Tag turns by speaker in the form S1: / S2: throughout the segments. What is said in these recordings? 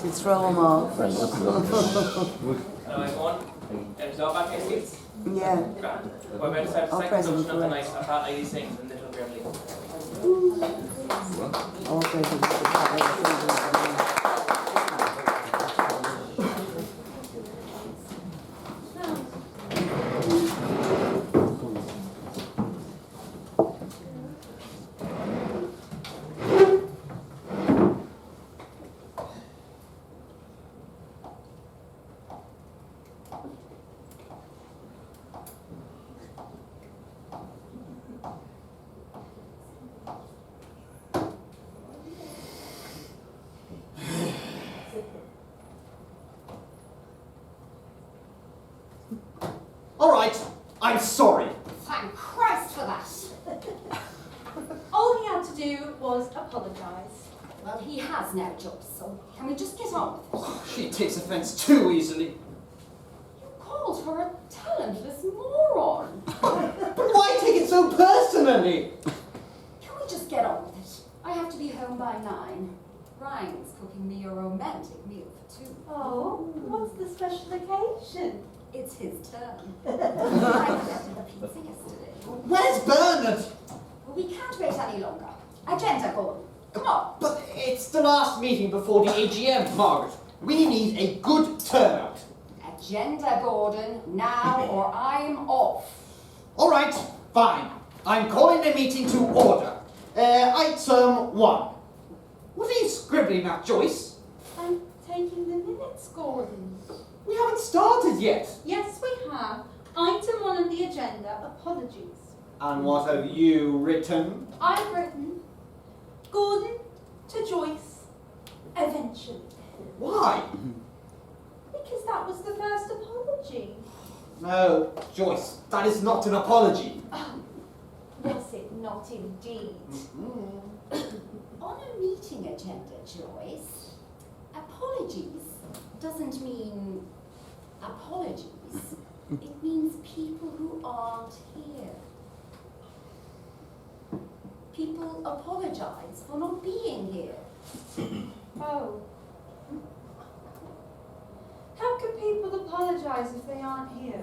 S1: to throw them off.
S2: Now I'm on. And go back in seats.
S1: Yeah.
S2: Grand. We're going to start the second production of the night of Pat Lady Sings in Little Grimley.
S1: Oh, present.
S3: I'm sorry.
S4: Thank Christ for that.
S5: All he had to do was apologise.
S4: Well, he has now, Joyce, so can we just get on with it?
S3: She takes offence too easily.
S4: You called her a talentless moron.
S3: But why take it so personally?
S4: Can we just get on with it? I have to be home by 9. Ryan's cooking me a romantic meal for 2.
S5: Oh, what's the special occasion?
S4: It's his turn. I collected the pizza yesterday.
S3: Where's Bernard?
S4: Well, we can't wait any longer. Agenda, Gordon. Come on.
S3: But it's the last meeting before the AGM, Margaret. We need a good turnout.
S4: Agenda, Gordon, now or I'm off.
S3: All right, fine. I'm calling the meeting to order. Item 1. What are you scribbling at, Joyce?
S5: I'm taking the minutes, Gordon.
S3: We haven't started yet.
S5: Yes, we have. Item 1 on the agenda, apologies.
S3: And what have you written?
S5: I've written, Gordon to Joyce, eventually.
S3: Why?
S5: Because that was the first apology.
S3: No, Joyce, that is not an apology.
S5: Oh, was it not indeed?
S4: On a meeting agenda, Joyce, apologies doesn't mean apologies. It means people who aren't here. People apologise for not being here.
S5: Oh. How can people apologise if they aren't here?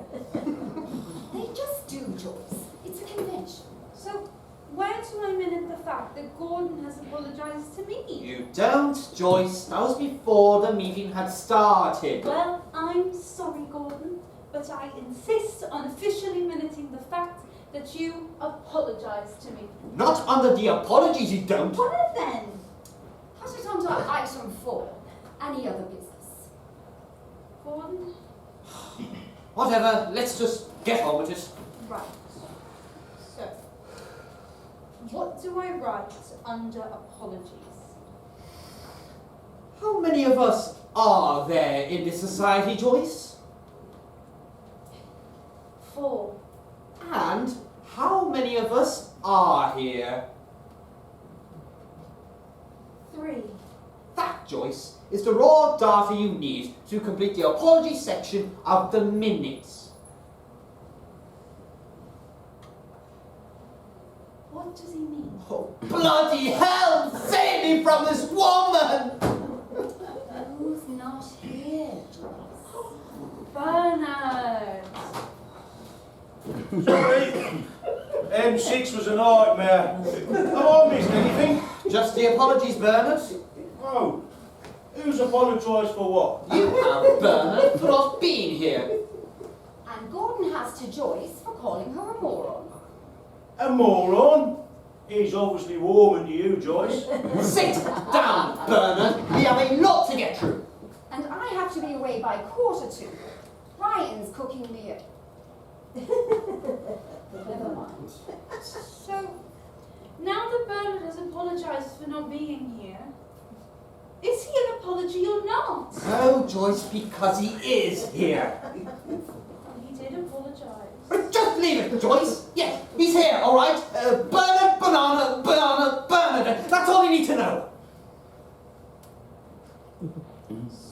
S4: They just do, Joyce. It's a convention.
S5: So, where do I minute the fact that Gordon has apologised to me?
S3: You don't, Joyce. That was before the meeting had started.
S5: Well, I'm sorry, Gordon, but I insist on officially minuting the fact that you apologised to me.
S3: Not under the apologies, you don't.
S5: Well then.
S4: Put it under item 4. Any other business.
S5: Gordon?
S3: Whatever, let's just get on with it.
S5: Right. So, what do I write under apologies?
S3: How many of us are there in this society, Joyce?
S5: 4.
S3: And how many of us are here?
S5: 3.
S3: That, Joyce, is the raw data you need to complete the apology section of the minutes.
S5: What does he mean?
S3: Oh, bloody hell! Save me from this woman!
S4: Who's not here, Joyce?
S5: Bernard!
S6: Sorry, M6 was a nightmare. Have I missed anything?
S3: Just the apologies, Bernard.
S6: Oh, who's apologised for what?
S3: You have, Bernard, for not being here.
S4: And Gordon has to Joyce for calling her a moron.
S6: A moron? He's obviously warming to you, Joyce.
S3: Sit down, Bernard. We have a lot to get through.
S4: And I have to be away by 1:45. Ryan's cooking me a... Never mind.
S5: So, now that Bernard has apologised for not being here, is he an apology or not?
S3: No, Joyce, because he is here.
S5: He did apologise.
S3: Just leave it, Joyce. Yes, he's here, all right? Bernard, Bernard. That's all you need to know.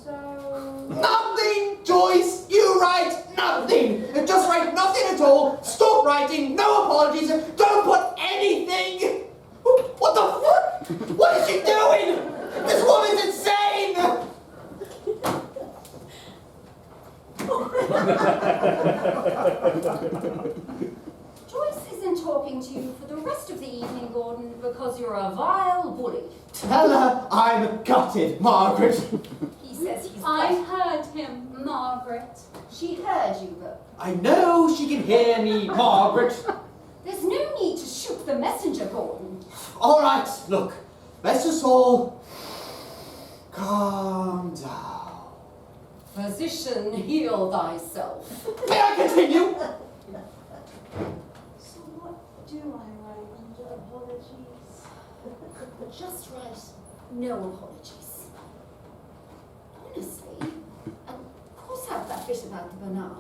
S5: So...
S3: Nothing, Joyce. You write nothing. Just write nothing at all. Stop writing. No apologies. Don't put anything. What the fuck? What is she doing? This woman's insane.
S4: you're a vile bully.
S3: Tell her I'm gutted, Margaret.
S4: He says he's
S5: I
S4: gutted.
S5: heard him, Margaret.
S4: She heard you, though.
S3: I know she can hear me, Margaret.
S4: There's no need to shoot the messenger, Gordon.
S3: All right, look, let's just all calm down.
S4: Physician, heal thyself.
S3: May I continue?
S5: So what do I write under apologies?
S4: Just write no apologies. Honestly, and cross out that bit about the banana.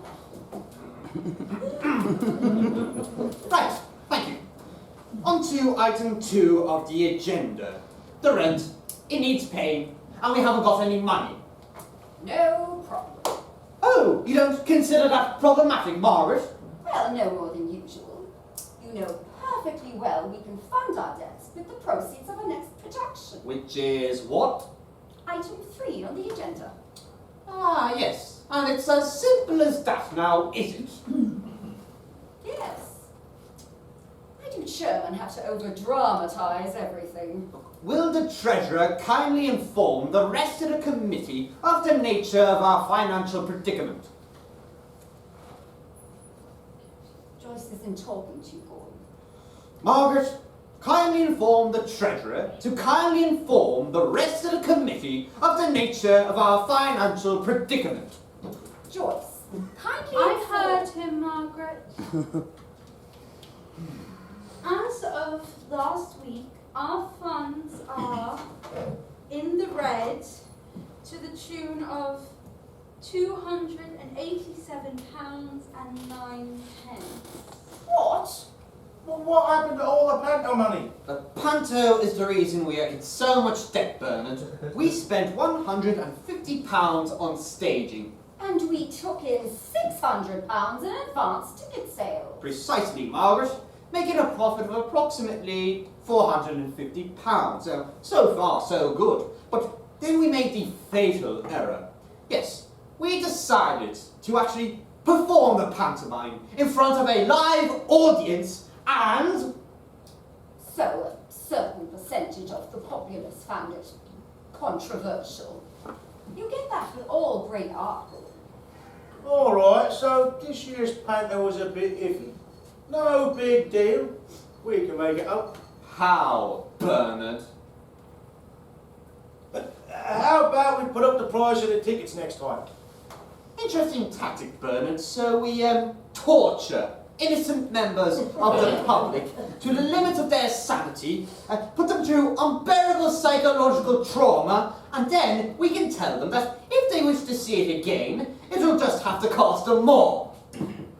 S3: Right, thank you. On to item 2 of the agenda. The rent. It needs paying, and we haven't got any money.
S4: No problem.
S3: Oh, you don't consider that problematic, Margaret?
S4: Well, no more than usual. You know perfectly well we can fund our debts with the proceeds of our next production.
S3: Which is what?
S4: Item 3 on the agenda.
S3: Ah, yes. And it's as simple as that now, is it?
S4: Yes. Why do chairmen have to over-dramatize everything?
S3: Will the Treasurer kindly inform the rest of the committee of the nature of our financial predicament?
S4: Joyce isn't talking to you, Gordon.
S3: Margaret, kindly inform the Treasurer to kindly inform the rest of the committee of the nature of our financial predicament.
S4: Joyce, kindly
S5: I
S4: inform-
S5: heard him, Margaret. As of last week, our funds are in the red to the tune of £287.09.
S4: What?
S6: Well, what happened to all the panto money?
S3: The panto is the reason we are in so much debt, Bernard. We spent £150 on staging.
S4: And we took in £600 in advance ticket sales.
S3: Precisely, Margaret. Making a profit of approximately £450. So far, so good. But then we made the fatal error. Yes, we decided to actually perform the pantomime in front of a live audience and...
S4: So a certain percentage of the populace found it controversial. You get that with all great art.
S6: All right, so this year's panto was a bit iffy. No big deal. We can make it up.
S3: How, Bernard?
S6: But how about we put up the price of the tickets next time?
S3: Interesting tactic, Bernard. So we torture innocent members of the public to the limit of their sanity, put them through unbearable psychological trauma, and then we can tell them that if they wish to see it again, it'll just have to cost them more.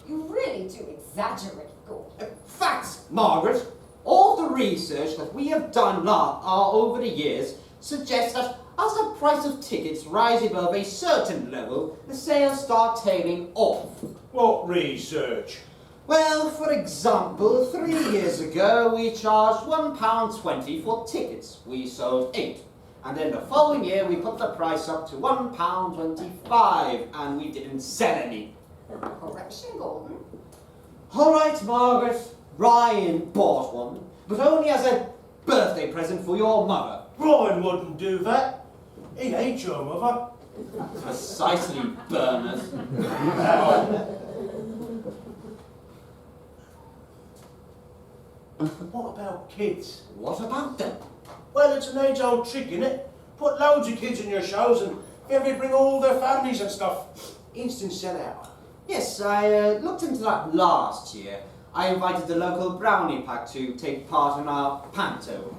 S4: You really do exaggerate, Gordon.
S3: Facts, Margaret. All the research that we have done over the years suggests that as the price of tickets rise above a certain level, the sales start tailing off.
S6: What research?
S3: Well, for example, 3 years ago we charged £1.20 for tickets. We sold 8. And then the following year we put the price up to £1.25 and we didn't sell any.
S4: Correction, Gordon.
S3: All right, Margaret, Ryan bought one, but only as a birthday present for your mother.
S6: Brian wouldn't do that. He hates your mother.
S3: Precisely, Bernard.
S6: What about kids?
S3: What about them?
S6: Well, it's an age-old trick, innit? Put loads of kids in your shows and everybody bring all their families and stuff. Instant sell-out.
S3: Yes, I looked into that last year. I invited the local brownie pack to take part in our panto.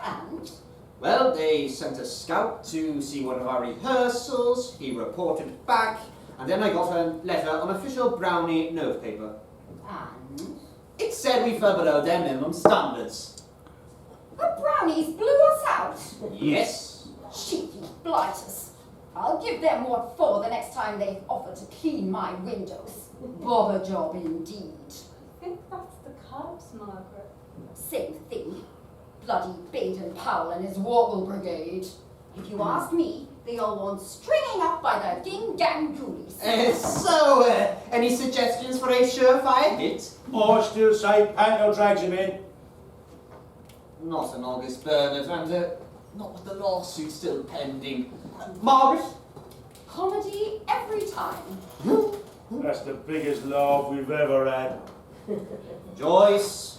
S4: And?
S3: Well, they sent a scout to see one of our rehearsals, he reported back, and then I got a letter on official brownie notepaper.
S4: And?
S3: It said we fell below their minimum standards.
S4: The brownies blew us out.
S3: Yes.
S4: Cheeky blighters. I'll give them what for the next time they offer to clean my windows. Bobber job indeed.
S5: I think that's the Cubs, Margaret.
S4: Same thing. Bloody Baden-Powell and his Warble Brigade. If you ask me, they all want stringing up by the ding-dang ghoulies.
S3: Any suggestions for a surefire hit?
S6: I still say panto drags him in.
S3: Not in August, Bernard, and not with the lawsuit still pending. Margaret?
S4: Comedy every time.
S6: That's the biggest laugh we've ever had.
S3: Joyce?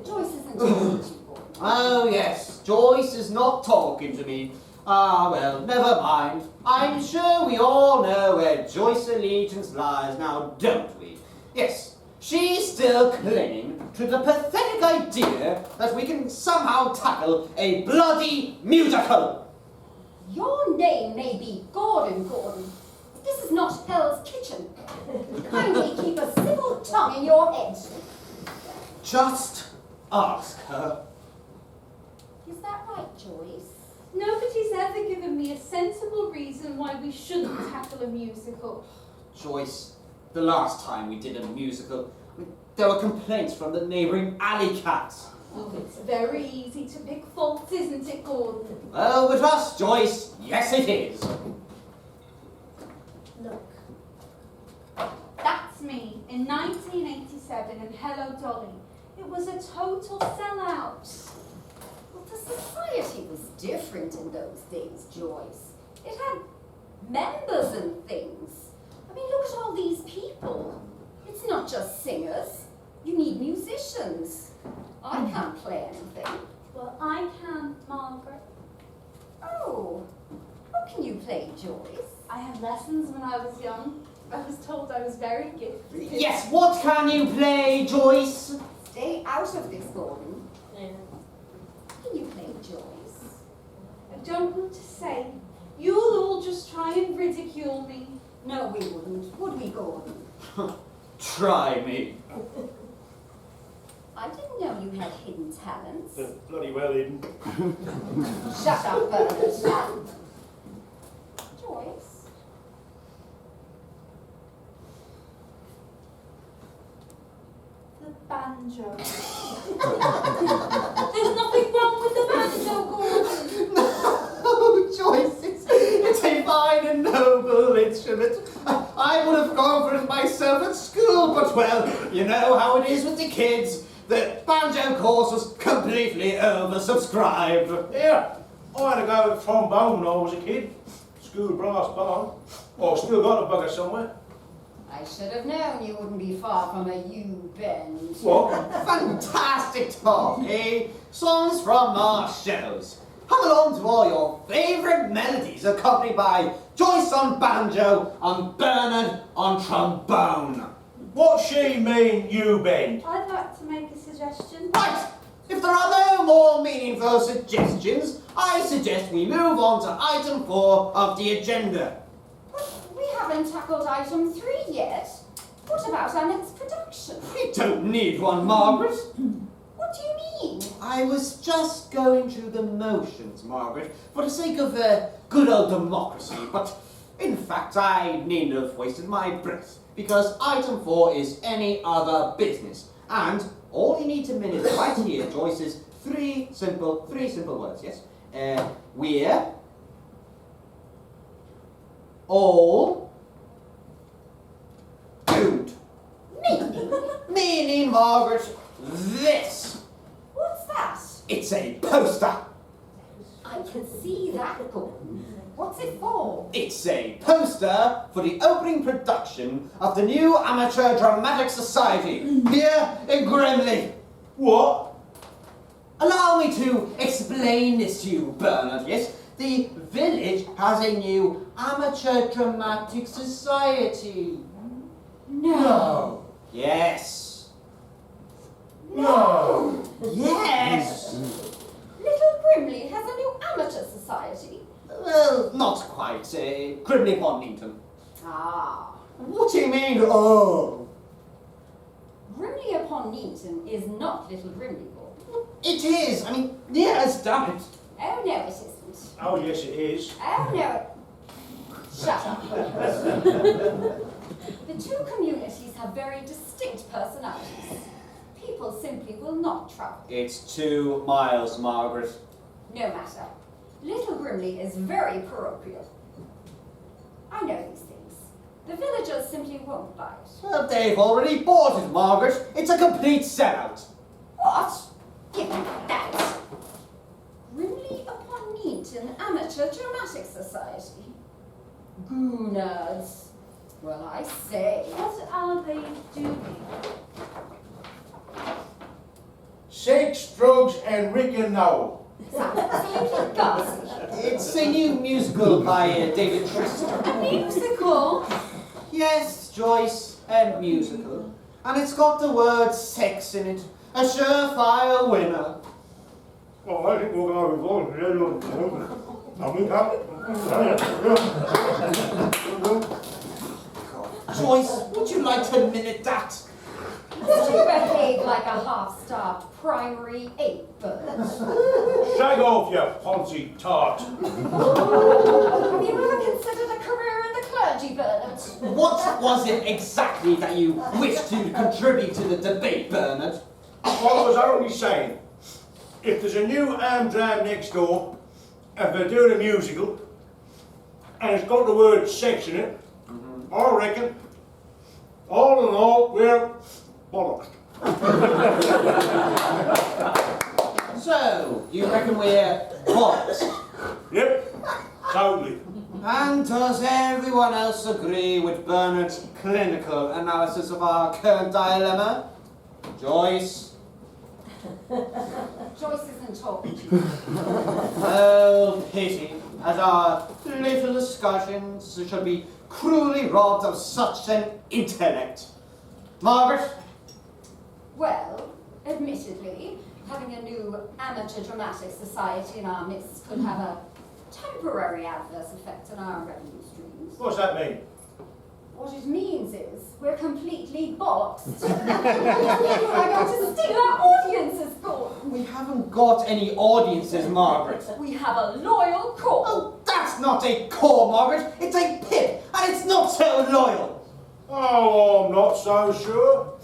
S4: Joyce isn't talking to you, Gordon.
S3: Oh, yes, Joyce is not talking to me. Ah, well, never mind. I'm sure we all know where Joyce's allegiance lies now, don't we? Yes, she's still clinging to the pathetic idea that we can somehow tackle a bloody musical.
S4: Your name may be Gordon, Gordon. This is not Hell's Kitchen. Kindly keep a civil tongue in your head.
S3: Just ask her.
S4: Is that right, Joyce?
S5: Nobody's ever given me a sensible reason why we shouldn't tackle a musical.
S3: Joyce, the last time we did a musical, there were complaints from the neighbouring alley cats.
S5: Oh, it's very easy to pick faults, isn't it, Gordon?
S3: Oh, with us, Joyce, yes it is.
S5: Look. That's me in 1987 in Hello Dolly. It was a total sellout.
S4: Well, the society was different in those days, Joyce. It had members and things. I mean, look at all these people. It's not just singers. You need musicians. I can't play anything.
S5: Well, I can, Margaret.
S4: Oh, what can you play, Joyce?
S5: I had lessons when I was young. I was told I was very gifted.
S3: Yes, what can you play, Joyce?
S4: Stay out of this, Gordon. Can you play, Joyce?
S5: I don't want to say. You'll all just try and ridicule me.
S4: No, we wouldn't, would we, Gordon?
S3: Try me.
S4: I didn't know you had hidden talents.
S6: They're bloody well hidden.
S4: Shut up, Bernard. Joyce?
S5: The banjo. There's nothing wrong with the banjo, Gordon.
S3: No, Joyce, it's a fine and noble instrument. I would have gone for it myself at school, but well, you know how it is with the kids. The banjo course was completely oversubscribed.
S6: Yeah, I had to go with trombone when I was a kid. School brass band. Oh, still got a bugger somewhere.
S4: I should have known you wouldn't be far from a U-bend.
S6: What?
S3: Fantastic talk, eh? Songs from our shows. Hum along to all your favourite melodies accompanied by Joyce on banjo and Bernard on trombone.
S6: What she mean, you bend?
S5: I'd like to make a suggestion.
S3: Right! If there are no more meaningful suggestions, I suggest we move on to item 4 of the agenda.
S4: But we haven't tackled item 3 yet. What about our next production?
S3: We don't need one, Margaret.
S4: What do you mean?
S3: I was just going through the motions, Margaret, for the sake of good old democracy, but in fact I needn't have wasted my breath, because item 4 is any other business, and all you need to minute right here, Joyce, is three simple words, yes? We're all doomed. Meaning, Margaret, this.
S4: What's that?
S3: It's a poster.
S4: I can see that, Gordon. What's it for?
S3: It's a poster for the opening production of the new Amateur Dramatic Society here in Grimley.
S6: What?
S3: Allow me to explain this to you, Bernard, yes? The village has a new Amateur Dramatic Society.
S4: No.
S3: Yes.
S6: No.
S3: Yes.
S4: Little Grimley has a new amateur society.
S3: Well, not quite. Grimley upon Neaton.
S4: Ah.
S3: What do you mean, oh?
S4: Grimley upon Neaton is not Little Grimley, Gordon.
S3: It is. I mean, yes, damn it.
S4: Oh no, it isn't.
S6: Oh, yes, it is.
S4: Oh no, it... Shut up. The two communities have very distinct personalities. People simply will not travel.
S3: It's 2 miles, Margaret.
S4: No matter. Little Grimley is very parochial. I know these things. The villagers simply won't buy it.
S3: Well, they've already bought it, Margaret. It's a complete sellout.
S4: What? Give me that. Grimley upon Neaton Amateur Dramatic Society. Goonads. Well, I say.
S5: What are they doing?
S6: Sex, drugs, and Rick and Noel.
S4: Sounds absolutely ghastly.
S3: It's a new musical by David Tristram.
S5: A musical?
S3: Yes, Joyce, a musical. And it's got the word sex in it. A surefire winner.
S6: Oh, I think we'll go
S3: Joyce, would you like to minute that?
S4: You behave like a half-starved primary ape bird.
S6: Shag off, you Ponzi tart.
S4: Have you ever considered a career in the clergy, Bernard?
S3: What was it exactly that you wished to contribute to the debate, Bernard?
S6: Well, I was only saying, if there's a new am-dram next door, and they're doing a musical, and it's got the word sex in it, I reckon, all in all, we're bollocks.
S3: So, you reckon we're bollocks?
S6: Yep, totally.
S3: And does everyone else agree with Bernard's clinical analysis of our current dilemma? Joyce?
S4: Joyce isn't talking to you.
S3: Oh, pity, as our little discussions should be cruelly robbed of such an intellect. Margaret?
S4: Well, admittedly, having a new amateur dramatic society in our midst could have a temporary adverse effect on our revenue streams.
S6: What's that mean?
S4: What it means is we're completely bollocks. People are going to steal our audiences, Gordon.
S3: We haven't got any audiences, Margaret.
S4: We have a loyal core.
S3: Oh, that's not a core, Margaret. It's a pip, and it's not so loyal.
S6: Oh, I'm not so sure.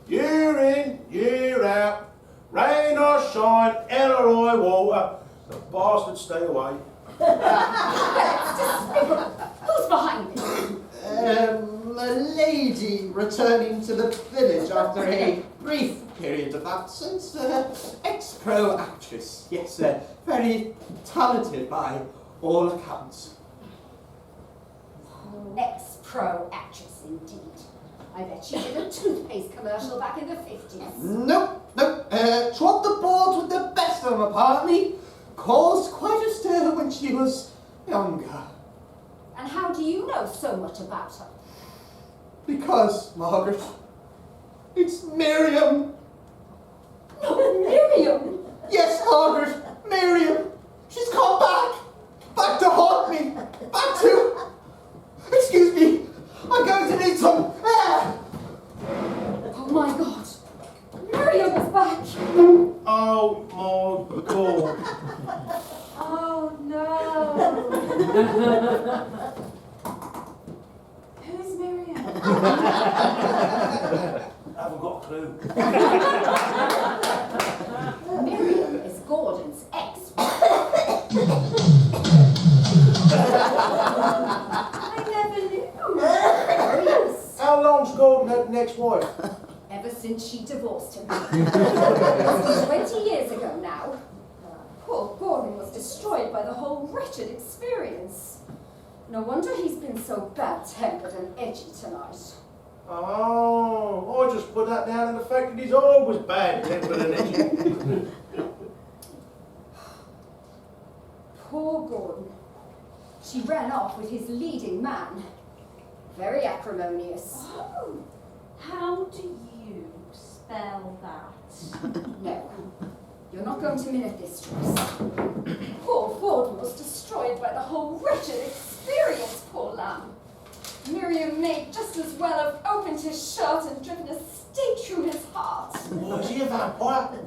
S6: Year in, year out, rain or shine, hell or high water, the bastards stay away.
S4: It's despicable. Who's behind this?
S3: A lady returning to the village after a brief period of absence. Ex-pro actress. Yes, very talented by all accounts.
S4: Ex-pro actress, indeed. I bet she did a toothpaste commercial back in the 50s.
S3: Nope. Trod the boards with the best of them, apparently. Caused quite a stir when she was younger.
S4: And how do you know so much about her?
S3: Because, Margaret, it's Miriam.
S4: No, Miriam!
S3: Yes, Margaret, Miriam. She's come back. Back to haunt me. Back to... Excuse me. I'm going to need some air.
S4: Oh my God! Miriam is back!
S6: Oh my God.
S5: Oh no! Who's Miriam?
S6: Haven't got a clue.
S4: Miriam is Gordon's ex. I never knew. Yes.
S6: How long's Gordon had an ex-wife?
S4: Ever since she divorced him. 20 years ago now. Poor Gordon was destroyed by the whole wretched experience. No wonder he's been so bad-tempered and edgy tonight.
S6: Oh, I just put that down to the fact that he's always bad-tempered and edgy.
S4: Poor Gordon. She ran off with his leading man. Very acrimonious.
S5: Oh, how do you spell that?
S4: No, you're not going to minute this, Joyce. Poor Gordon was destroyed by the whole wretched experience, poor lamb. Miriam may just as well have opened his shirt and driven a stake through his heart.
S6: Oh, is he a vampire?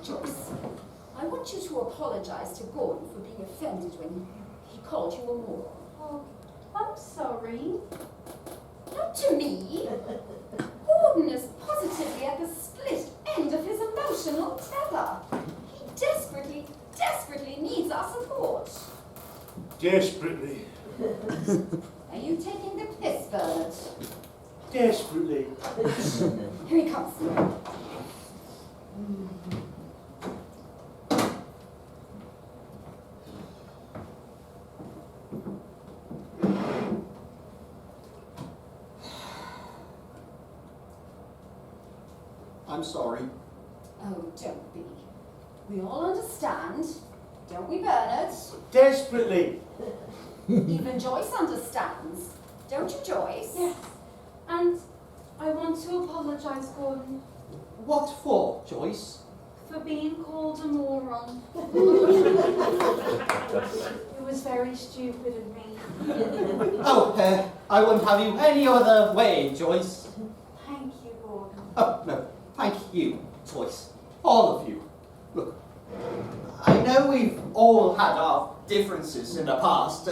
S4: Joyce, I want you to apologize to Gordon for being offended when he called you a moron.
S5: Oh, I'm sorry.
S4: Not to me. Gordon is positively at the split end of his emotional tether. He desperately, desperately needs our support.
S6: Desperately.
S4: Are you taking the piss, Bernard?
S6: Desperately.
S4: Here he comes.
S3: I'm sorry.
S4: Oh, don't be. We all understand, don't we, Bernard?
S6: Desperately.
S4: Even Joyce understands. Don't you, Joyce?
S5: Yes. And I want to apologise, Gordon,
S3: What for, Joyce?
S5: for being called a moron. It was very stupid of me.
S3: Oh, I wouldn't have you any other way, Joyce.
S5: Thank you, Gordon.
S3: Oh, no, thank you, Joyce. All of you. Look, I know we've all had our differences in the past.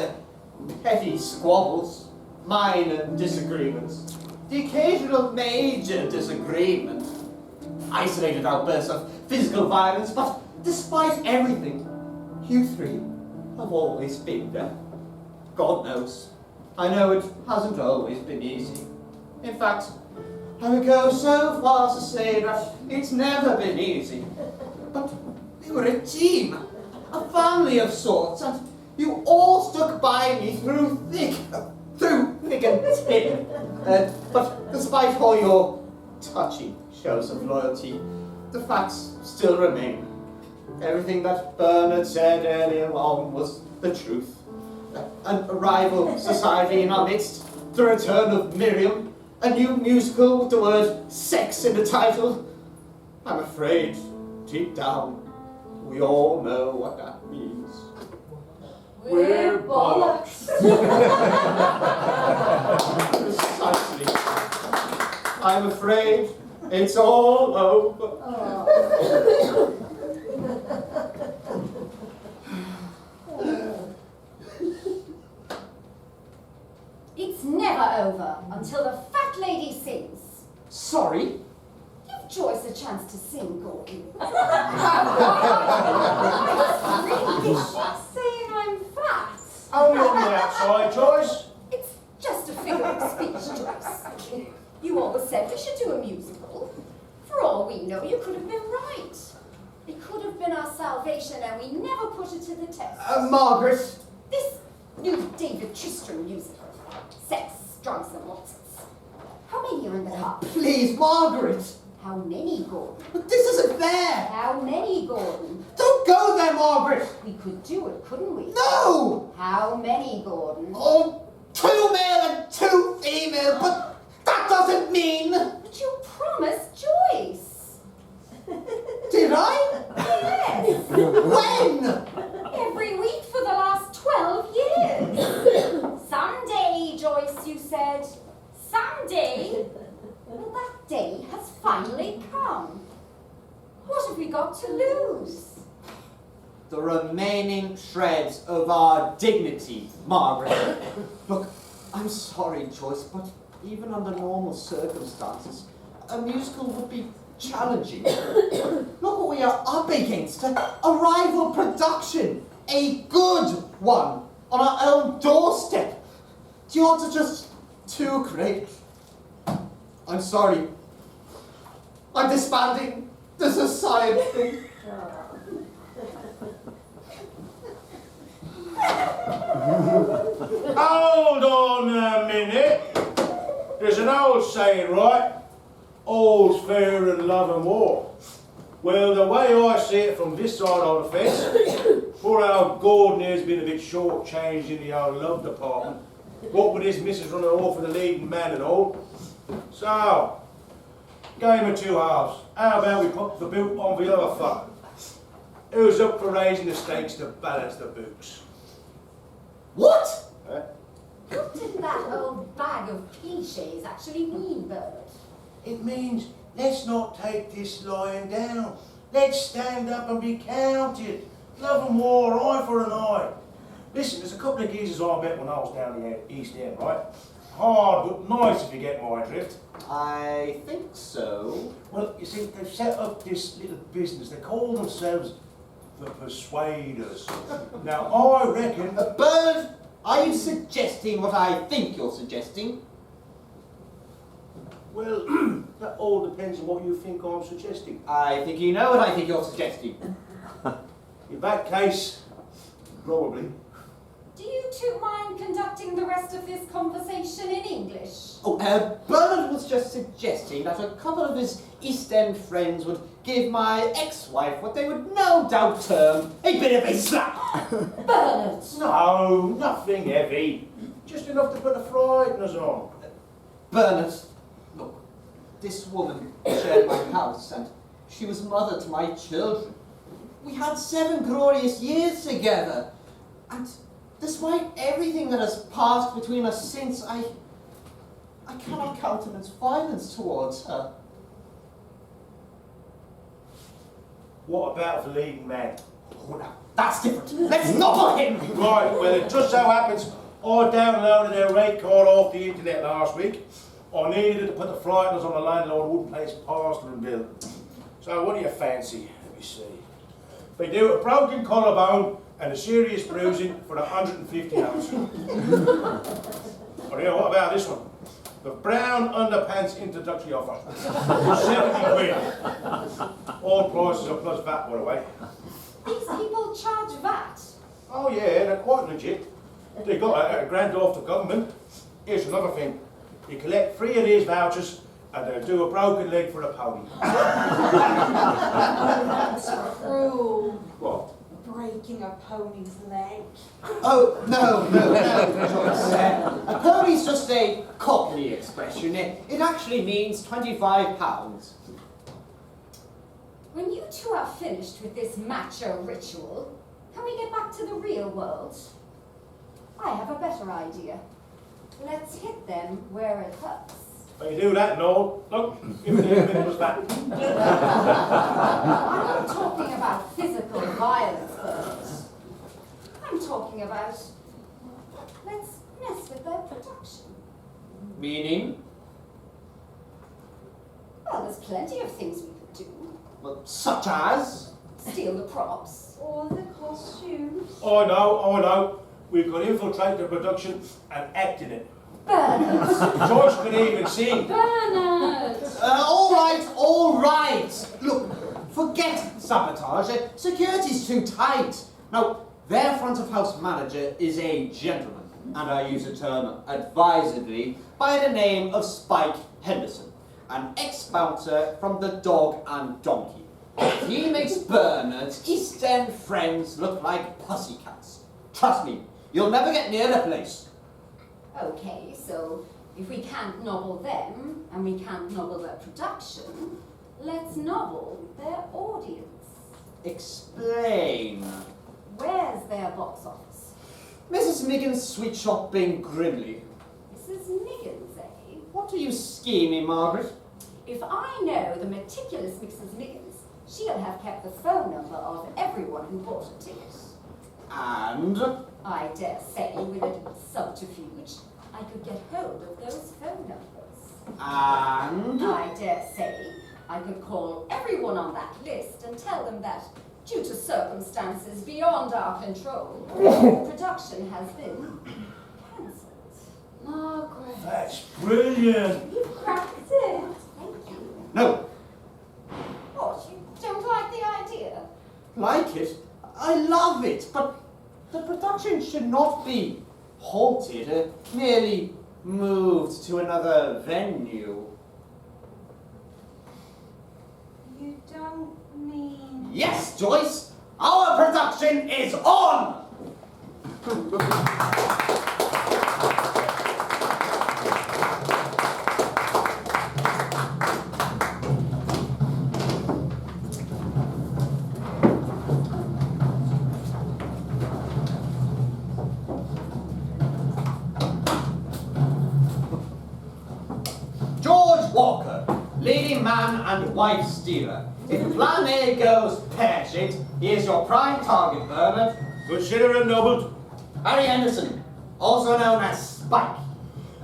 S3: Petty squabbles, minor disagreements, the occasional major disagreement, isolated outbursts of physical violence, but despite everything, you three have always been there. God knows, I know it hasn't always been easy. In fact, I would go so far as to say that it's never been easy. But we were a team, a family of sorts, and you all stuck by me through thick and thin. But despite all your touchy shows of loyalty, the facts still remain. Everything that Bernard said earlier on was the truth. An rival society in our midst, the return of Miriam, a new musical with the word sex in the title. I'm afraid, deep down, we all know what that means.
S5: We're bollocks.
S3: Precisely. I'm afraid it's all over.
S4: It's never over until the fat lady sings.
S3: Sorry?
S4: Give Joyce a chance to sing, Gordon.
S5: Saying I'm fat.
S6: Only on the outside, Joyce.
S4: It's just a figure of speech, Joyce. You always said we should do a musical. For all we know, you could have been right. It could have been our salvation, and we never put it to the test.
S3: Margaret.
S4: This new David Tristram musical. Sex, drugs, and nonsense. How many are in the car?
S3: Please, Margaret.
S4: How many, Gordon?
S3: But this isn't fair.
S4: How many, Gordon?
S3: Don't go there, Margaret.
S4: We could do it, couldn't we?
S3: No.
S4: How many, Gordon?
S3: Oh, 2 male and 2 female, but that doesn't mean...
S4: But you promised Joyce.
S3: Did I?
S4: Yes.
S3: When?
S4: Every week for the last 12 years. Someday, Joyce, you said. Someday. Well, that day has finally come. What have we got to lose?
S3: The remaining shreds of our dignity, Margaret. Look, I'm sorry, Joyce, but even under normal circumstances, a musical would be challenging. Look what we are up against, a rival production, a good one, on our own doorstep. The odds are just too great. I'm sorry. I'm disbanding the society.
S6: Hold on a minute. There's an old saying, right? All's fair in love and war. Well, the way I see it from this side of the fence, poor old Gordon here's been a bit short-changed in the old love department. What with his missus running off with the leading man and all. So, game of 2 halves. How about we put the boot on the other foot? Who's up for raising the stakes to balance the boots?
S3: What?
S4: What did that old bag of cliches actually mean, Bernard?
S6: It means let's not take this lying down. Let's stand up and be counted. Love and war, eye for an eye. Listen, there's a couple of geezers I met when I was down the East End, right? Hard but nice, if you get my drift.
S3: I think so.
S6: Well, you see, they've set up this little business. They call themselves the Persuaders. Now, I reckon...
S3: Bernard, are you suggesting what I think you're suggesting?
S6: Well, that all depends on what you think I'm suggesting.
S3: I think you know what I think you're suggesting.
S6: In that case, probably.
S4: Do you two mind conducting the rest of this conversation in English?
S3: Oh, Bernard was just suggesting that a couple of his East End friends would give my ex-wife what they would no doubt term a bit of a slap.
S4: Bernard!
S6: No, nothing heavy. Just enough to put the frighteners on.
S3: Bernard, look, this woman shared my house and she was mother to my children. We had 7 glorious years together, and despite everything that has passed between us since, I cannot countenance violence towards her.
S6: What about the leading man?
S3: Oh, now, that's different. Let's nobble him!
S6: Right, well, it just so happens I downloaded their rate card off the internet last week. I needed to put the frighteners on the landlord wouldn't pay his plastering bill. So what do you fancy? Let me see. They do a broken collarbone and a serious bruising for 150 ounce. Or you know, what about this one? The brown underpants introductory offer. 70 quid. All prices are plus VAT, by the way.
S4: These people charge VAT.
S6: Oh yeah, they're quite legit. They got a grant off the government. Here's another thing. You collect 3 of these vouchers and they'll do a broken leg for a pony.
S5: That's cruel.
S6: What?
S5: Breaking a pony's leg.
S3: Oh, no, Joyce. A pony's just a Cockney expression. It actually means £25.
S4: When you two are finished with this macho ritual, can we get back to the real world? I have a better idea. Let's hit them where it hurts.
S6: When you do that, Noel, look, give me the minute was that.
S4: I'm not talking about physical violence, Bernard. I'm talking about, let's mess with their production.
S3: Meaning?
S4: Well, there's plenty of things we could do.
S3: Well, such as?
S4: Steal the props.
S5: Or the costumes.
S6: I know. We could infiltrate the production and act in it.
S4: Bernard!
S6: Joyce could even sing.
S5: Bernard!
S3: All right. Look, forget sabotage. Security's too tight. Now, their front of house manager is a gentleman, and I use the term advisedly, by the name of Spike Henderson, an ex-bouncer from the Dog and Donkey. He makes Bernard's East End friends look like pussycats. Trust me, you'll never get near the place.
S4: Okay, so if we can't nobble them, and we can't nobble their production, let's nobble their audience.
S3: Explain.
S4: Where's their box office?
S3: Mrs. Miggin's sweet shop in Grimley.
S4: Mrs. Miggins, eh?
S3: What are you scheming, Margaret?
S4: If I know the meticulous Mrs. Miggins, she'll have kept the phone number of everyone who bought a ticket.
S3: And?
S4: I dare say, with a little subterfuge, I could get hold of those phone numbers.
S3: And?
S4: I dare say, I could call everyone on that list and tell them that, due to circumstances beyond our control, production has been cancelled.
S5: Margaret.
S6: That's brilliant.
S5: You've cracked it.
S4: Thank you.
S3: No.
S4: What, you don't like the idea?
S3: Like it? I love it, but the production should not be halted, merely moved to another venue.
S5: You don't mean...
S3: Yes, Joyce! Our production is on! Leading man and wife stealer. If plan A goes pear-shaped, here's your prime target, Bernard.
S6: Consider him nobbled.
S3: Harry Henderson, also known as Spike.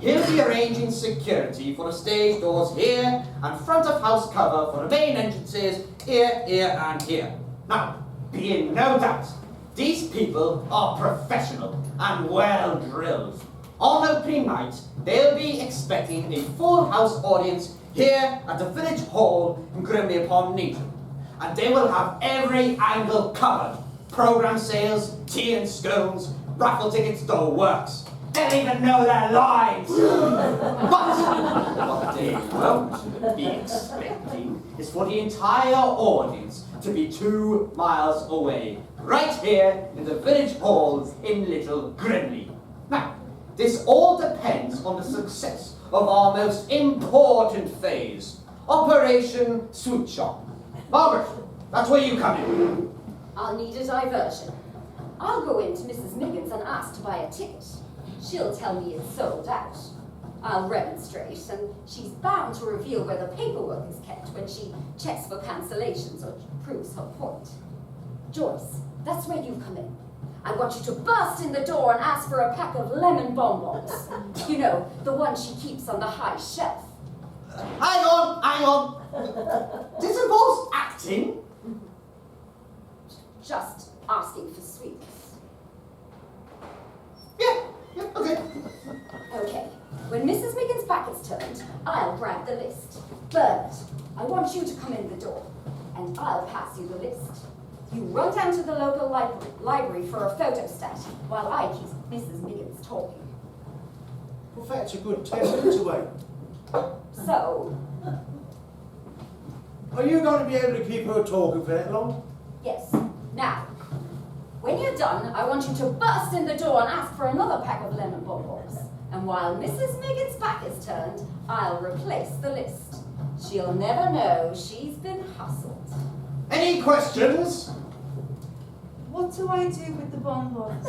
S3: He'll be arranging security for the stage doors here and front of house cover for the main entrances here, here and here. Now, be in no doubt, these people are professional and well drilled. On opening night, they'll be expecting a full house audience here at the village hall in Grimley upon Needham. And they will have every angle covered. Program sales, tea and scones, raffle tickets, the works. They'll even know their lines. But what they won't be expecting is for the entire audience to be 2 miles away, right here in the village hall in Little Grimley. Now, this all depends on the success of our most important phase, Operation Switch On. Margaret, that's where you come in.
S4: I'll need a diversion. I'll go in to Mrs. Miggins and ask to buy a ticket. She'll tell me it's sold out. I'll remonstrate, and she's bound to reveal where the paperwork is kept when she checks for cancellations or proves her point. Joyce, that's where you come in. I want you to burst in the door and ask for a pack of lemon bonbons. You know, the one she keeps on the high shelf.
S3: Hang on. This involves acting.
S4: Just asking for sweets.
S3: Yeah, okay.
S4: Okay, when Mrs. Miggins' back is turned, I'll grab the list. Bernard, I want you to come in the door, and I'll pass you the list. You run down to the local library for a photostat while I keep Mrs. Miggins talking.
S6: Well, that's a good 10 minutes away.
S4: So,
S6: Are you going to be able to keep her talking for that long?
S4: yes, now, when you're done, I want you to burst in the door and ask for another pack of lemon bonbons. And while Mrs. Miggins' back is turned, I'll replace the list. She'll never know she's been hustled.
S3: Any questions?
S5: What do I do with the bonbons?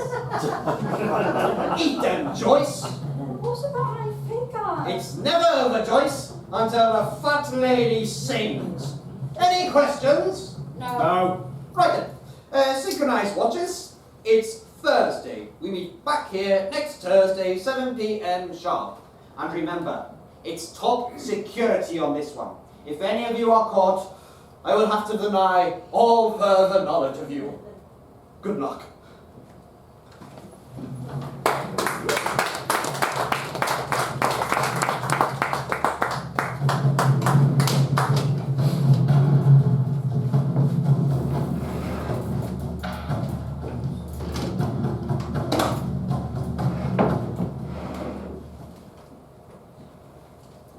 S3: Eat them, Joyce.
S5: What about my figure?
S3: It's never over, Joyce, until the fat lady sings. Any questions?
S6: No.
S3: Right then, synchronized watches. It's Thursday. We meet back here next Thursday, 7 p.m. sharp. And remember, it's top security on this one. If any of you are caught, I will have to deny all further knowledge of you. Good luck.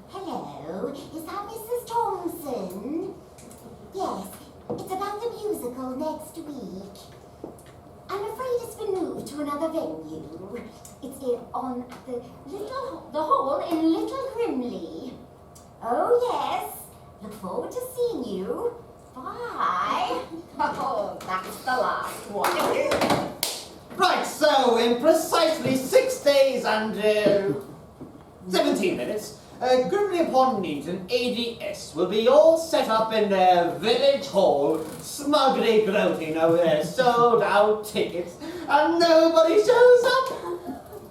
S7: Hello, is that Mrs. Thompson? Yes, it's about the musical next week. I'm afraid it's been moved to another venue. It's on the hall in Little Grimley. Oh yes, look forward to seeing you. Bye.
S4: Oh, that's the last one.
S3: Right, so in precisely 6 days and 17 minutes, Grimley upon Needham ADS will be all set up in their village hall, smugly gloating over their sold out tickets, and nobody shows up.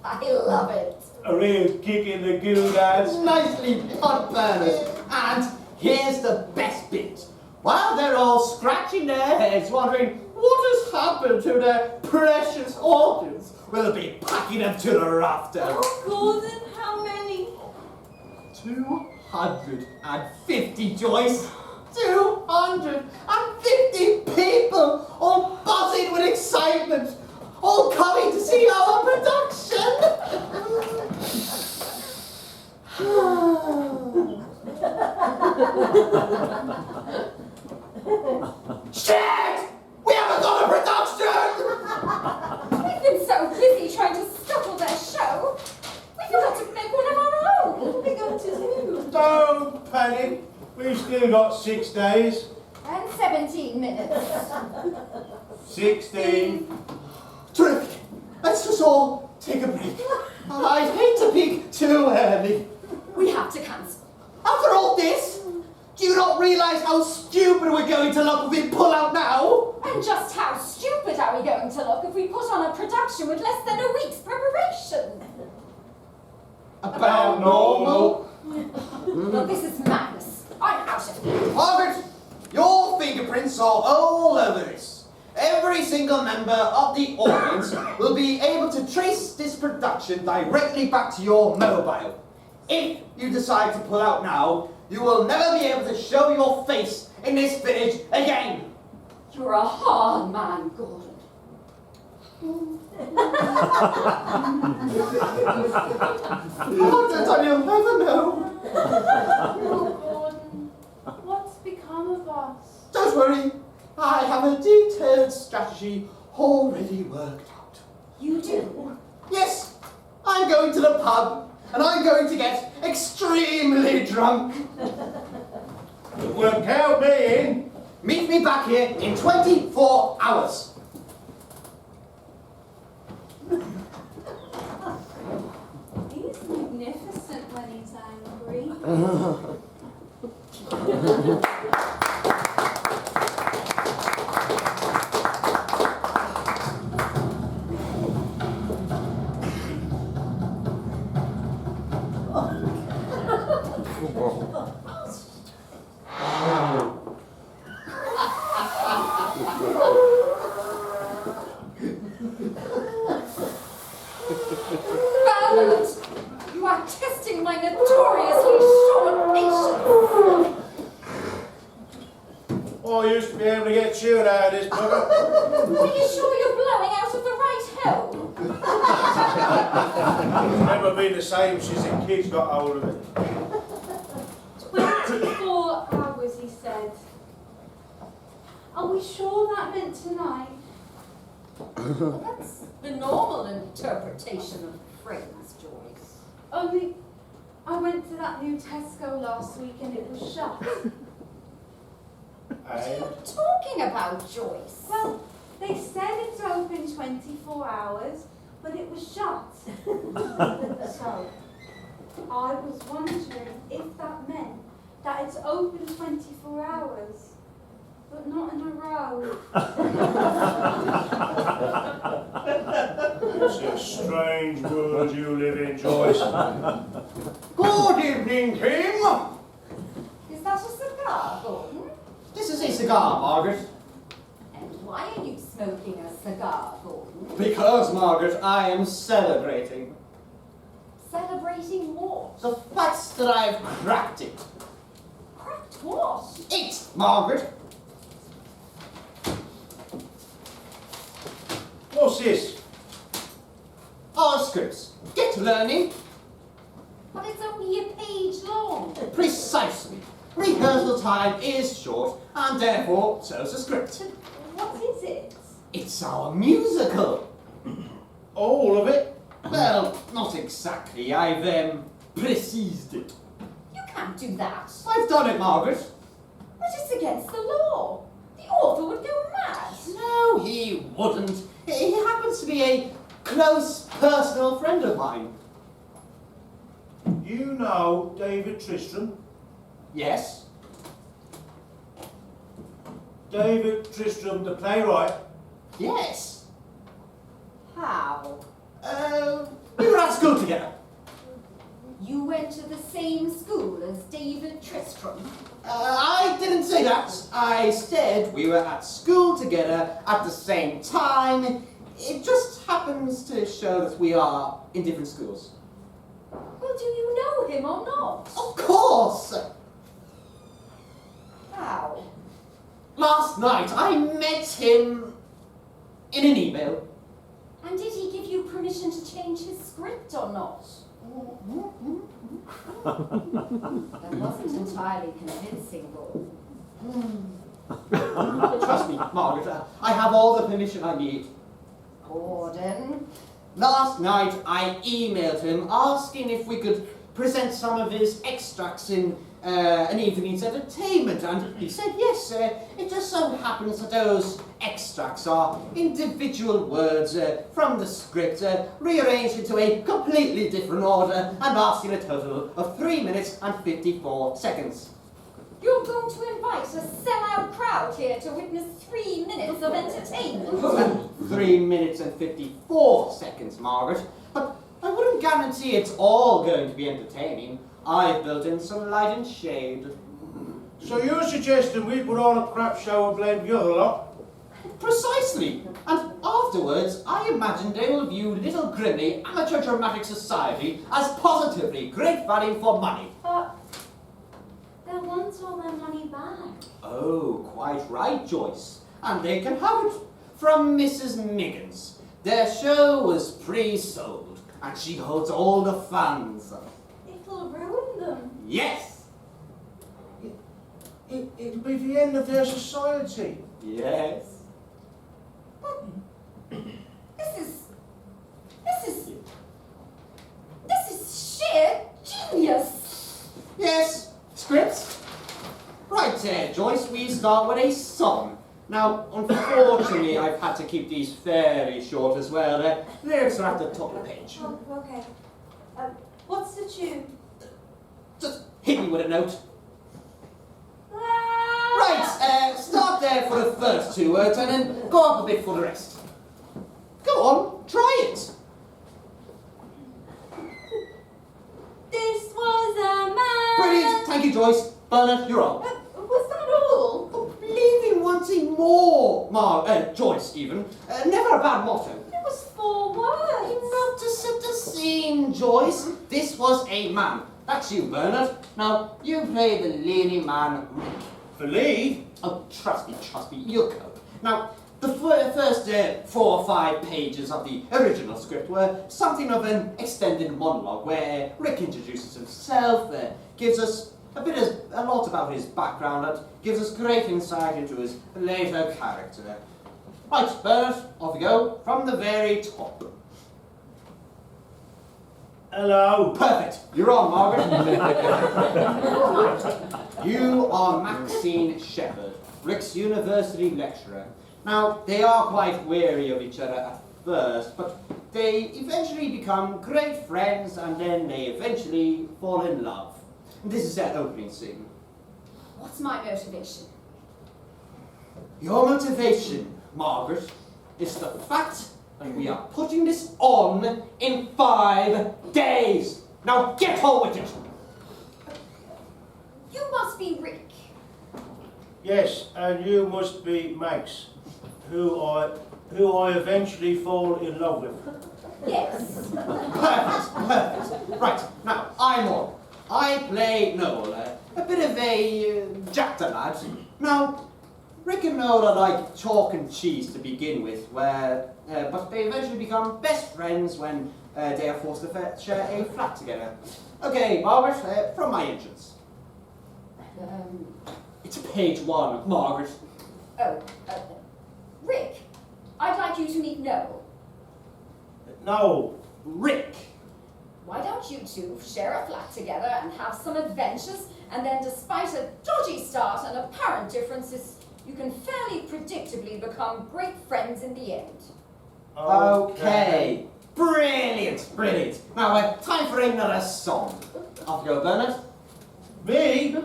S4: I love it.
S6: A real kick in the goodads.
S3: Nicely put, Bernard. And here's the best bit. While they're all scratching their heads, wondering what has happened to their precious organs, we'll be packing them to the rafters.
S5: Oh, Gordon, how many?
S3: 250, Joyce. 250 people, all buzzing with excitement, all coming to see our production. Shit! We haven't got a production!
S4: We've been so busy trying to scuttle their show, we forgot to make one of our own.
S5: What are we going to do?
S6: Don't panic. We've still got 6 days.
S4: And 17 minutes.
S6: 16.
S3: Terrific. Let's just all take a break. I'd hate to peak too early.
S4: We have to cancel.
S3: After all this, do you not realise how stupid we're going to look if we pull out now?
S4: And just how stupid are we going to look if we put on a production with less than a week's preparation?
S3: About normal.
S4: Well, this is madness. I'm out of here.
S3: Margaret, your fingerprints are all over this. Every single member of the audience will be able to trace this production directly back to your mobile. If you decide to pull out now, You will never be able to show your face in this village again.
S4: You're a hard man, Gordon.
S3: Margaret, I will never know.
S5: Oh, Gordon, what's become of us?
S3: Don't worry. I have a detailed strategy already worked out.
S4: You do?
S3: Yes, I'm going to the pub and I'm going to get extremely drunk.
S6: Well, count me in.
S3: Meet me back here in 24 hours.
S5: He's magnificent when he's angry.
S4: Bernard, you are testing my notoriously short patience.
S6: Oh, I used to be able to get chewed out of this bugger.
S4: Are you sure you're blowing out of the right hole?
S6: It's never been the same since the kids got hold of it.
S5: 24 hours, he said. Are we sure that meant tonight?
S4: Well, that's the normal interpretation of the phrase, Joyce.
S5: Only, I went to that new Tesco last week and it was shut.
S4: What are you talking about, Joyce?
S5: Well, they said it's open 24 hours, but it was shut. So, I was wondering if that meant that it's open 24 hours, but not in a row.
S6: It's a strange world you live in, Joyce.
S3: Good evening, King.
S4: Is that a cigar, Gordon?
S3: This is a cigar, Margaret.
S4: And why are you smoking a cigar, Gordon?
S3: Because, Margaret, I am celebrating
S4: Celebrating what?
S3: the fact that I've cracked it.
S4: Cracked what?
S3: It, Margaret.
S6: What's this?
S3: Our scripts. Get learning.
S4: But it's only a page long.
S3: Precisely. Rehearsal time is short, and therefore so's the script.
S5: What is it?
S3: It's our musical.
S6: All of it?
S3: Well, not exactly. I've precised it.
S4: You can't do that.
S3: I've done it, Margaret.
S4: But it's against the law. The author would go mad.
S3: No, he wouldn't. He happens to be a close personal friend of mine.
S6: You know David Tristram?
S3: Yes?
S6: David Tristram, the playwright?
S3: Yes.
S4: How?
S3: We were at school together.
S4: You went to the same school as David Tristram.
S3: I didn't say that. I said we were at school together at the same time. It just happens to show that we are in different schools.
S4: Well, do you know him or not?
S3: Of course!
S4: How?
S3: Last night I met him in an email.
S4: And did he give you permission to change his script or not? That wasn't entirely convincing, Gordon.
S3: Trust me, Margaret, I have all the permission I need.
S4: Gordon?
S3: Last night I emailed him asking if we could present some of his extracts in an evening's entertainment, and he said yes. It just so happens that those extracts are individual words from the script, rearranged into a completely different order and lasting a total of 3 minutes and 54 seconds.
S4: You're going to invite a sellout crowd here to witness 3 minutes of entertainment?
S3: 3 minutes and 54 seconds, Margaret. But I wouldn't guarantee it's all going to be entertaining. I've built in some light and shade.
S6: So you're suggesting we put on a crap show and blame the other lot?
S3: Precisely. And afterwards, I imagine they will view Little Grimley Amateur Dramatic Society as positively great value for money.
S5: But want all their money back.
S3: Oh, quite right, Joyce. And they can have it from Mrs. Miggins. Their show was pre-sold, and she holds all the funds.
S5: It'll ruin them.
S3: Yes!
S6: It'll be the end of their society.
S3: Yes.
S4: This is sheer genius.
S3: Yes, scripts. Right there, Joyce, we start with a song. Now, unfortunately, I've had to keep these fairly short as well. Lyrics are at the top of the page.
S5: Oh, okay. What's the tune?
S3: Just hit me with a note. Right, start there for the first two words and then go up a bit for the rest. Go on, try it.
S5: This was a man.
S3: Brilliant, thank you, Joyce. Bernard, you're on.
S5: Was that all?
S3: Oh, believe in wanting more, Joyce even. Never a bad motto.
S5: It was 4 words.
S3: Enough to set the scene, Joyce. This was a man. That's you, Bernard. Now, you play the leading man, Rick.
S6: The lead?
S3: Oh, trust me, you'll cope. Now, the first 4 or 5 pages of the original script were something of an extended monologue where Rick introduces himself, gives us a lot about his background, and gives us great insight into his later character. Right, Bernard, off you go, from the very top.
S6: Hello.
S3: Perfect. You're on, Margaret. You are Maxine Shepherd, Rick's university lecturer. Now, they are quite wary of each other at first, but they eventually become great friends, and then they eventually fall in love. This is their opening scene.
S4: What's my motivation?
S3: Your motivation, Margaret, is the fact that we are putting this on in 5 days. Now get on with it.
S4: You must be Rick.
S6: Yes, and you must be Max, who I eventually fall in love with.
S4: Yes.
S3: Perfect. Right, now I'm on. I play Noel, a bit of a jack-the-lad. Now, Rick and Noel are like chalk and cheese to begin with, but they eventually become best friends when they are forced to share a flat together. Okay, Margaret, from my entrance. It's page 1, Margaret.
S4: Rick, I'd like you to meet Noel.
S6: No.
S3: Rick.
S4: Why don't you two share a flat together and have some adventures, and then despite a dodgy start and apparent differences, you can fairly predictably become great friends in the end.
S3: Okay. Brilliant. Now, time for another song. Off you go, Bernard.
S6: Me?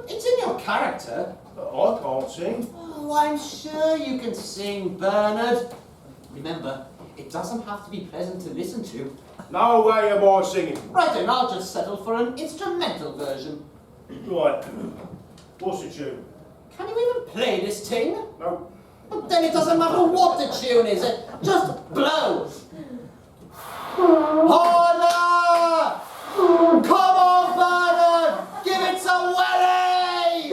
S3: It's in your character.
S6: I can't sing.
S3: Oh, I'm sure you can sing, Bernard. Remember, it doesn't have to be pleasant to listen to.
S6: No way am I singing.
S3: Right then, I'll just settle for an instrumental version.
S6: Right. What's the tune?
S3: Can you even play this thing?
S6: No.
S3: But then it doesn't matter what the tune is, just blow. Harder! Come on, Bernard! Give it some welly!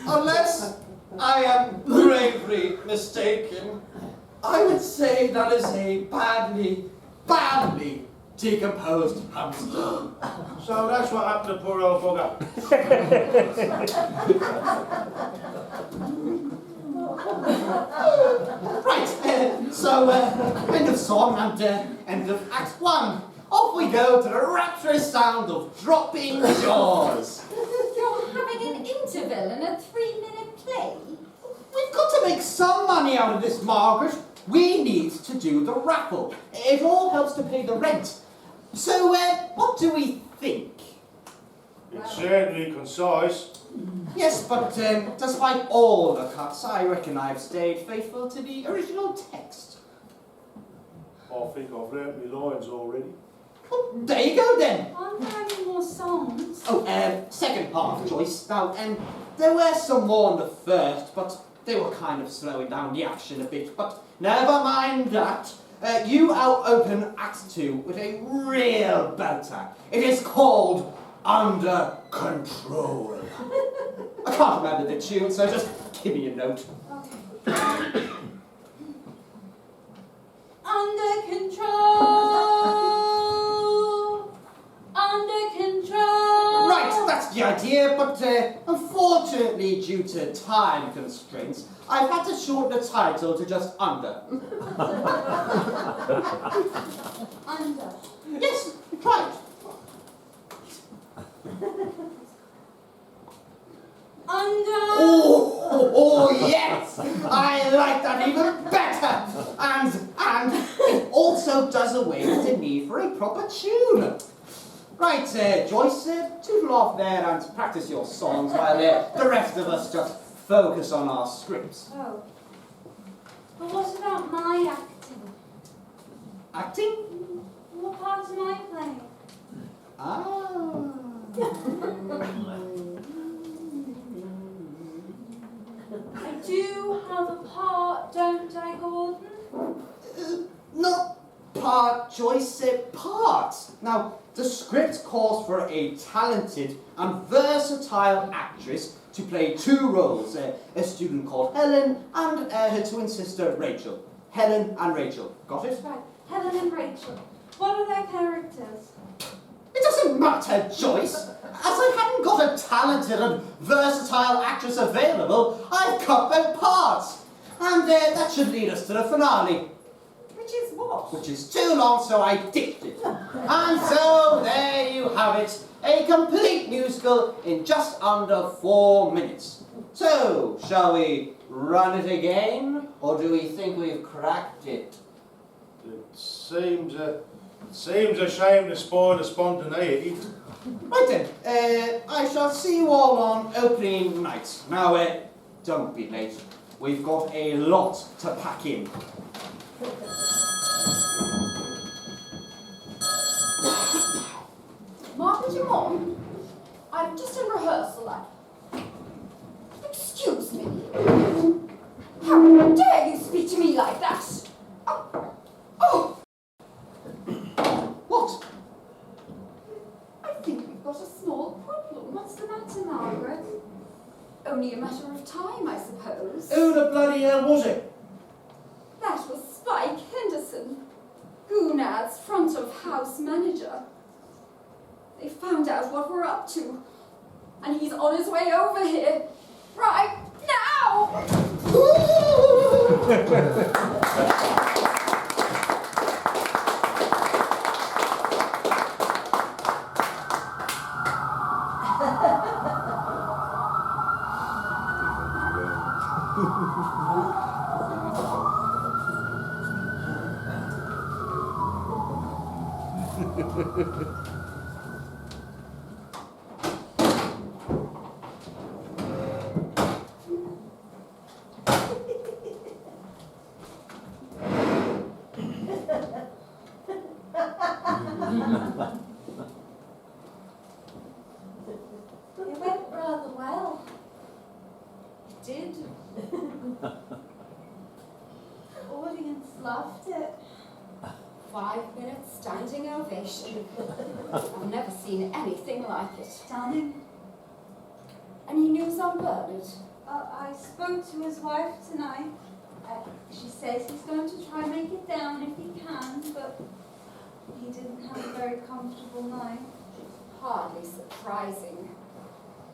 S3: Unless I am gravely mistaken, I would say that is a badly decomposed hamster.
S6: So that's what happened to poor old bugger.
S3: Right, so end of song and end of Act 1. Off we go to the rapturous sound of dropping jaws.
S4: You're having an interval in a 3-minute play?
S3: We've got to make some money out of this, Margaret. We need to do the raffle. It all helps to pay the rent. So, what do we think?
S6: It's certainly concise.
S3: Yes, but despite all the cuts, I reckon I've stayed faithful to the original text.
S6: I think I've learnt my lines already.
S3: Well, there you go then.
S5: Aren't there any more songs?
S3: Oh, second part, Joyce. Now, there were some more in the first, but they were kind of slowing down the action a bit, but never mind that. You open Act 2 with a real belter. It is called Under Control. I can't remember the tune, so just give me a note.
S5: Okay. Under control. Under control.
S3: Right, that's the idea, but unfortunately, due to time constraints, I've had to shorten the title to just Under.
S5: Under.
S3: Yes, try it.
S5: Under.
S3: Oh, yes! I like that even better! And it also does away with the need for a proper tune. Right, Joyce, toodle off there and practice your songs while the rest of us just focus on our scripts.
S5: Oh. But what about my acting?
S3: Acting?
S5: What part am I playing?
S3: Ah.
S5: I do have a part, don't I, Gordon?
S3: Not part, Joyce, part. Now, the script calls for a talented and versatile actress to play two roles, a student called Helen and her twin sister Rachel. Helen and Rachel. Got it?
S5: Right, Helen and Rachel. What are their characters?
S3: It doesn't matter, Joyce. As I hadn't got a talented and versatile actress available, I've cut both parts. And that should lead us to the finale.
S4: Which is what?
S3: Which is too long, so I ditched it. And so, there you have it. A complete musical in just under 4 minutes. So, shall we run it again? Or do we think we've cracked it?
S6: It seems a shame to spoil the spontaneity.
S3: Right then, I shall see you all on opening night. Now, don't be late. We've got a lot to pack in.
S4: Margaret, you on? I'm just in rehearsal. Excuse me. How dare you speak to me like that? Oh!
S3: What?
S4: I think we've got a small problem.
S5: What's the matter, Margaret?
S4: Only a matter of time, I suppose.
S6: Who the bloody hell was it?
S4: That was Spike Henderson, Goonad's front of house manager. They found out what we're up to, and he's on his way over here right now.
S5: It went rather well.
S4: It did.
S5: The audience loved it.
S4: 5 minutes standing ovation. I've never seen anything like it.
S5: Stunning.
S4: Any news on Bernard?
S5: I spoke to his wife tonight. She says he's going to try and make it down if he can, but he didn't have a very comfortable night.
S4: Hardly surprising.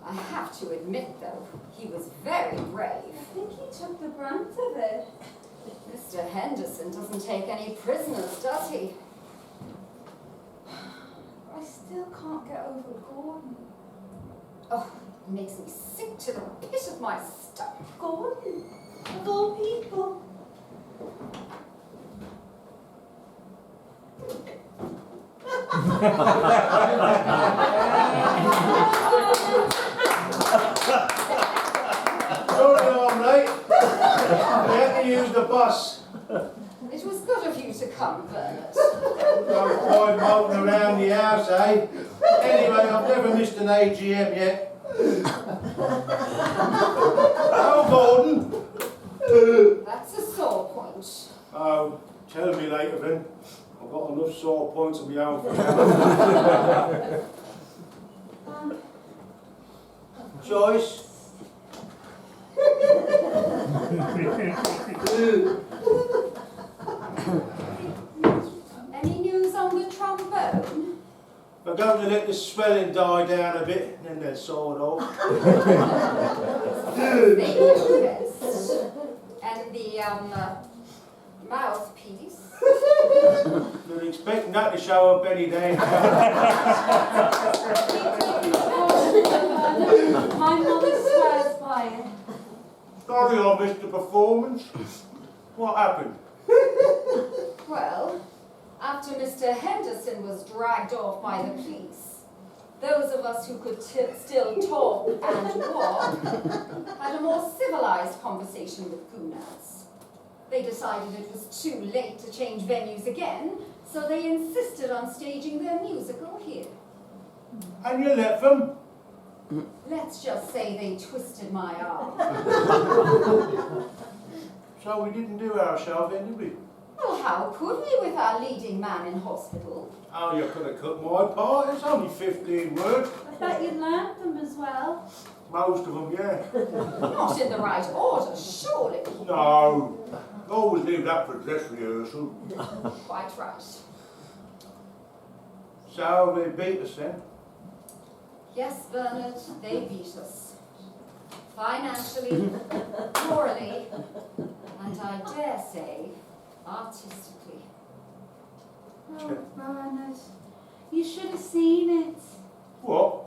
S4: I have to admit, though, he was very brave.
S5: I think he took the brunt of it.
S4: Mr. Henderson doesn't take any prisoners, does he?
S5: I still can't get over Gordon.
S4: Oh, it makes me sick to the pit of my stomach.
S5: Gordon? Of all people.
S6: Sorry I'm late. I had to use the bus.
S4: It was good of you to come, Bernard.
S6: I'm quite moulting around the house, eh? Anyway, I've never missed an AGM yet. Oh, Gordon, I've got enough sore points of my own for now. Joyce?
S4: Any news on the trombone?
S6: We're going to let the swelling die down a bit, and then they'll saw it off.
S4: Yes. And the mouthpiece?
S6: You'd expect that to show up any day.
S5: My mother swears by it.
S6: Sorry I missed the performance. What happened?
S4: Well, after Mr. Henderson was dragged off by the police, those of us who could still talk and walk had a more civilized conversation with Goonads. They decided it was too late to change venues again, so they insisted on staging their musical here.
S6: And you left them?
S4: Let's just say they twisted my arm.
S6: So we didn't do our show then, did we?
S4: Well, how could we with our leading man in hospital?
S6: Oh, you could have cut my part. It's only 15 words.
S5: I bet you learned them as well.
S6: Most of them, yeah.
S4: Not in the right order, surely.
S6: No. Always leave that for dress rehearsal.
S4: Quite right.
S6: So they beat us then?
S4: Yes, Bernard, they beat us. Financially, morally, and I dare say, artistically.
S5: Oh, Bernard, you should have seen it.
S6: What?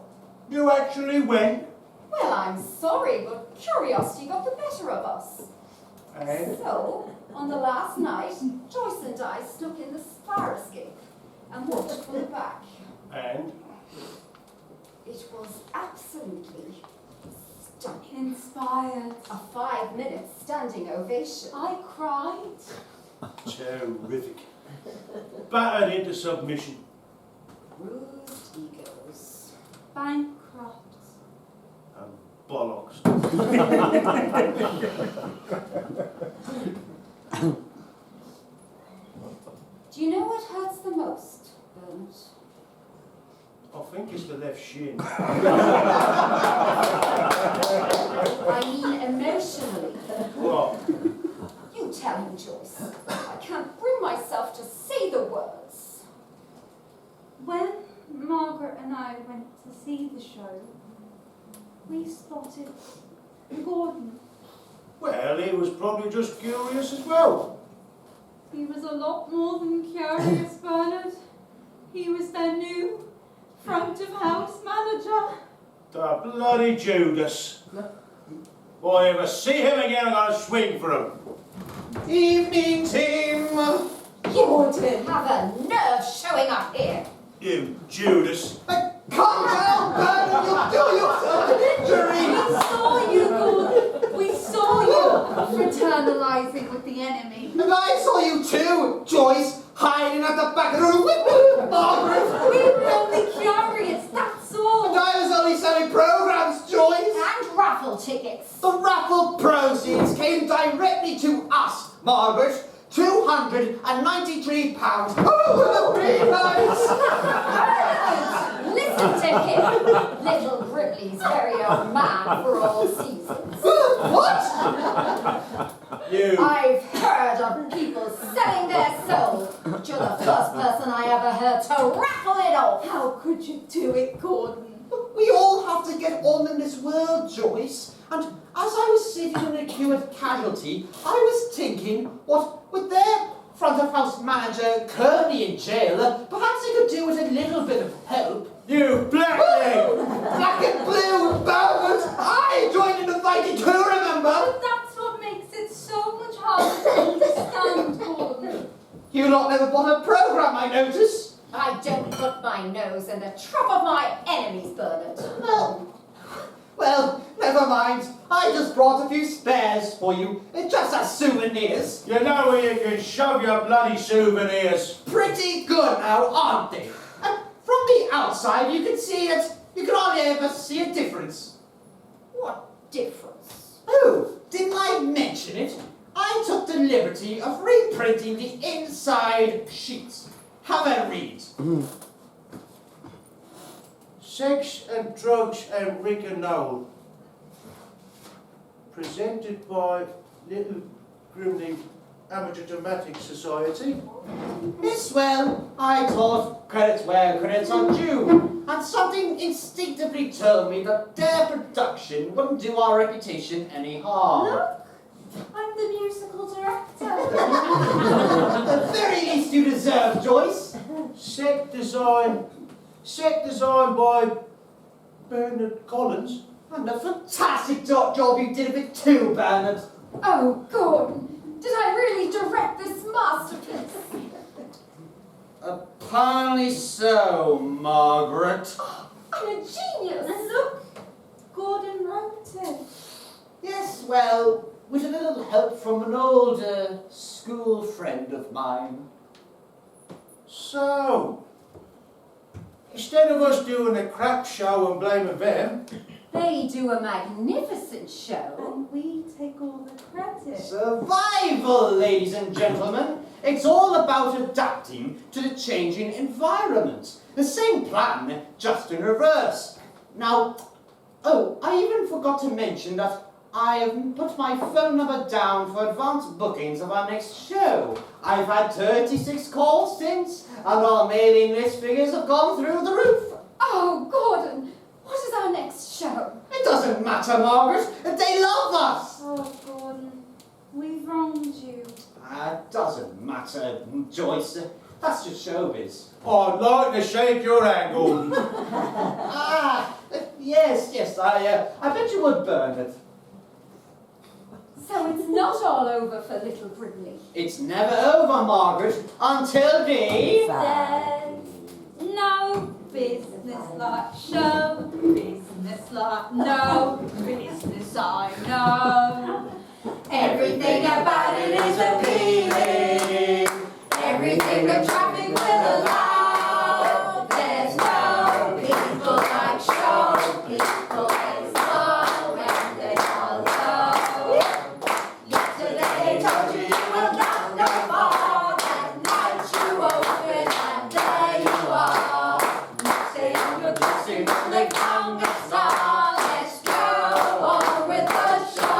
S6: You actually went?
S4: Well, I'm sorry, but curiosity got the better of us.
S6: And?
S4: So, on the last night, Joyce and I snuck in the fire escape and walked from the back.
S6: And?
S4: It was absolutely stunning.
S5: Inspired.
S4: A 5-minute standing ovation.
S5: I cried.
S6: Terrific. Battered into submission.
S4: Bruised egos.
S5: Bankrupt.
S6: And bollocks.
S4: Do you know what hurts the most, Bernard?
S6: I think it's the left shin.
S4: I mean emotionally.
S6: What?
S4: You tell him, Joyce. I can't bring myself to say the words.
S5: When Margaret and I went to see the show, we spotted Gordon.
S6: Well, he was probably just curious as well.
S5: He was a lot more than curious, Bernard. He was their new front of house manager.
S6: The bloody Judas. Boy, if I see him again, I'm going to swing for him.
S3: Evening, team.
S4: Gordon, have a nerve showing up here.
S6: You Judas.
S3: Calm down, Bernard. You'll do yourself an injury.
S5: We saw you, Gordon. We saw you fraternalizing with the enemy.
S3: And I saw you too, Joyce, hiding at the back of the room with Margaret.
S5: We were only curious, that's all.
S3: And I was only selling programs, Joyce.
S4: And raffle tickets.
S3: The raffle proceeds came directly to us, Margaret. £293. Oh, the Breen lights!
S4: Listen to him. Little Grimley's very own man for all seasons.
S3: What?
S6: You.
S4: I've heard of people selling their soul, but you're the first person I ever heard to raffle it off.
S5: How could you do it, Gordon?
S3: We all have to get on in this world, Joyce. And as I was sitting in a queue at Casualty, I was thinking, what with their front of house manager Courtney in jail, perhaps they could do with a little bit of help.
S6: You blackleg!
S3: Black and blue, Bernard! I joined in the fighting too, remember?
S5: But that's what makes it so much harder to understand, Gordon.
S3: You lot never bought a program, I notice.
S4: I don't put my nose in the trough of my enemies, Bernard.
S3: Well, never mind. I just brought a few spares for you, just as souvenirs.
S6: You know where you can shove your bloody souvenirs.
S3: Pretty good now, aren't they? And from the outside, you can see that you can hardly ever see a difference.
S4: What difference?
S3: Oh, didn't I mention it? I took the liberty of reprinting the inside sheets. Have a read.
S6: Sex and Drugs and Rick and Noel. Presented by Little Grimley Amateur Dramatic Society.
S3: Yes, well, I thought credits where credits are due, and something instinctively told me that their production wouldn't do our reputation any harm.
S5: Look, I'm the musical director.
S3: The very least you deserve, Joyce.
S6: Set design by Bernard Collins.
S3: And a fantastic job you did of it too, Bernard.
S4: Oh, Gordon, did I really direct this masterpiece?
S3: Apparently so, Margaret.
S4: I'm a genius.
S5: And look, Gordon wrote it.
S3: Yes, well, with a little help from an old school friend of mine.
S6: So, instead of us doing a crap show and blaming them,
S4: They do a magnificent show.
S5: And we take all the credit.
S3: Survival, ladies and gentlemen. It's all about adapting to the changing environment. The same plan, just in reverse. Now, oh, I even forgot to mention that I have put my phone number down for advance bookings of our next show. I've had 36 calls since, and our mailing list figures have gone through the roof.
S4: Oh, Gordon, what is our next show?
S3: It doesn't matter, Margaret. They love us.
S5: Oh, Gordon, we've wronged you.
S3: It doesn't matter, Joyce. That's just showbiz.
S6: I'd like to shake your hand, Gordon.
S3: Yes, I bet you would, Bernard.
S4: So it's not all over for Little Grimley.
S3: It's never over, Margaret, until the...
S5: There's no business like show business like no business I know.
S4: Everything about it is appealing. Everything the traffic will allow. There's no people like show people. They smile when they all know. Yesterday told you will not no more. That night you open and there you are. Next day on your dressing room they found a star. Let's go on with the show.